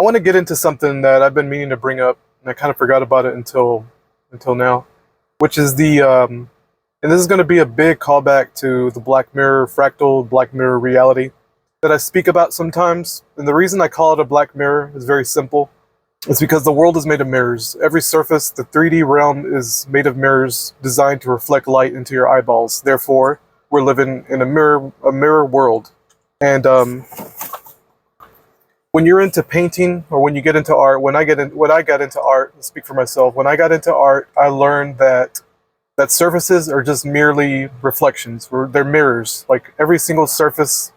I want to get into something that I've been meaning to bring up, and I kind of forgot about it until now, which is and this is going to be a big callback to the Black Mirror fractal Black Mirror reality that I speak about sometimes. And the reason I call it a Black Mirror is very simple. It's because the world is made of mirrors. Every surface, the 3D realm, is made of mirrors designed to reflect light into your eyeballs. Therefore, we're living in a mirror world. And when you're into painting, or when you get into art, when I got into art, I'll speak for myself. When I got into art, I learned that surfaces are just merely reflections. They're mirrors. Like every single surface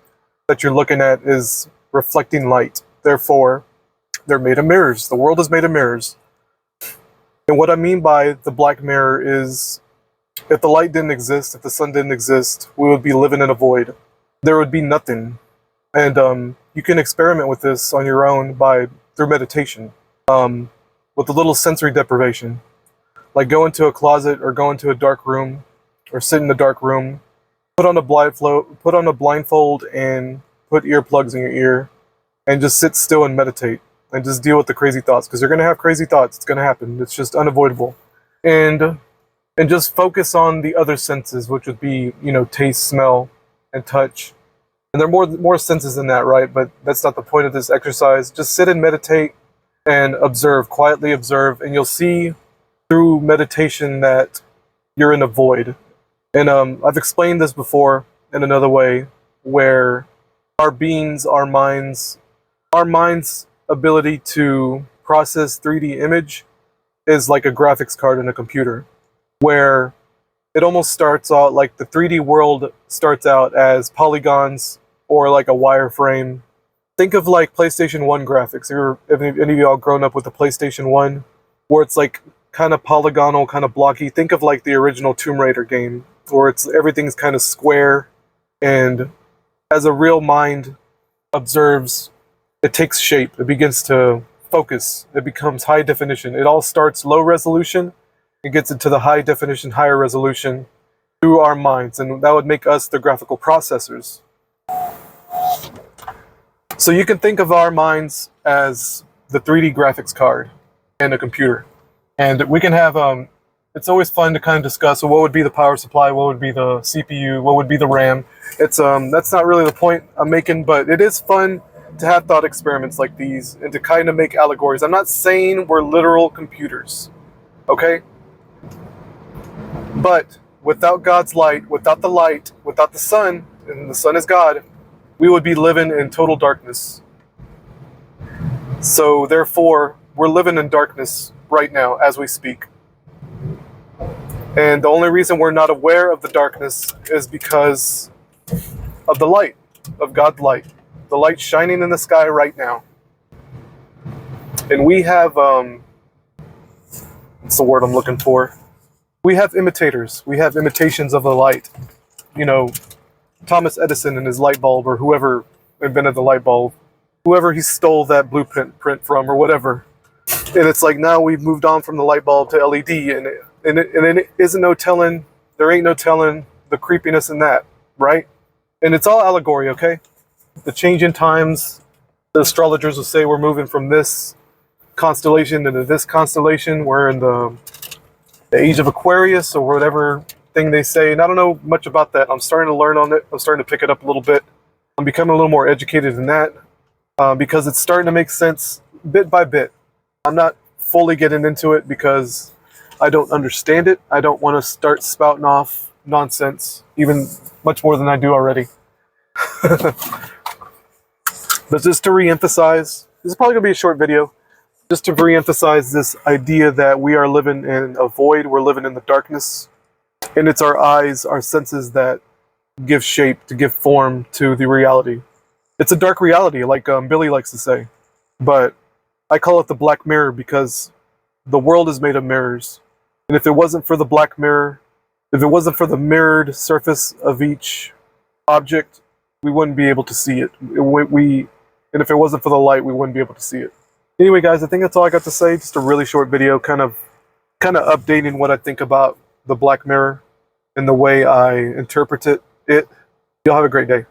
that you're looking at is reflecting light. Therefore, they're made of mirrors. The world is made of mirrors. And what I mean by the Black Mirror is, if the light didn't exist, if the sun didn't exist, we would be living in a void. There would be nothing. And you can experiment with this on your own through meditation, with a little sensory deprivation. Like go into a closet or go into a dark room or sit in a dark room, put on a blindfold and put earplugs in your ear and just sit still and meditate and just deal with the crazy thoughts, because you're going to have crazy thoughts. It's going to happen. It's just unavoidable. And just focus on the other senses, which would be, taste, smell, and touch. And there are more senses than that, right? But that's not the point of this exercise. Just sit and meditate and observe, quietly observe, and you'll see through meditation that you're in a void. And I've explained this before in another way, where our mind's ability to process 3D image is like a graphics card in a computer, where it almost starts out like the 3D world starts out as polygons or like a wireframe. Think of like PlayStation 1 graphics. If any of y'all grown up with the PlayStation 1, where it's like kind of polygonal, kind of blocky. Think of like the original Tomb Raider game, where everything's kind of square, and as a real mind observes, it takes shape. It begins to focus. It becomes high definition. It all starts low resolution. It gets into the high definition, higher resolution through our minds, and that would make us the graphical processors. So you can think of our minds as the 3D graphics card in a computer. And we can have, it's always fun to kind of discuss, well, what would be the power supply, what would be the CPU, what would be the RAM. It's that's not really the point I'm making, but it is fun to have thought experiments like these and to kind of make allegories. I'm not saying we're literal computers, okay? But without God's light, without the sun, and the sun is God, we would be living in total darkness. So therefore, we're living in darkness right now as we speak. And the only reason we're not aware of the darkness is because of the light, of God's light. The light shining in the sky right now. And we have, what's the word I'm looking for? We have imitators. We have imitations of the light. Thomas Edison and his light bulb, or whoever invented the light bulb, whoever he stole that blueprint from or whatever. And it's like now we've moved on from the light bulb to LED, and it isn't no telling, there ain't no telling the creepiness in that, right? And it's all allegory, okay? The change in times, the astrologers will say we're moving from this constellation into this constellation. We're in the age of Aquarius or whatever thing they say. And I don't know much about that. I'm starting to learn on it. I'm starting to pick it up a little bit. I'm becoming a little more educated in that because it's starting to make sense bit by bit. I'm not fully getting into it because I don't understand it. I don't want to start spouting off nonsense, even much more than I do already. But just to reemphasize, this is probably going to be a short video, just to reemphasize this idea that we are living in a void, we're living in the darkness, and it's our eyes, our senses that give shape, to give form to the reality. It's a dark reality, like Billy likes to say, but I call it the Black Mirror because the world is made of mirrors. And if it wasn't for the Black Mirror, if it wasn't for the mirrored surface of each object, we wouldn't be able to see it. And if it wasn't for the light, we wouldn't be able to see it. Anyway, guys, I think that's all I got to say. Just a really short video, kind of updating what I think about the Black Mirror and the way I interpret it. Y'all have a great day.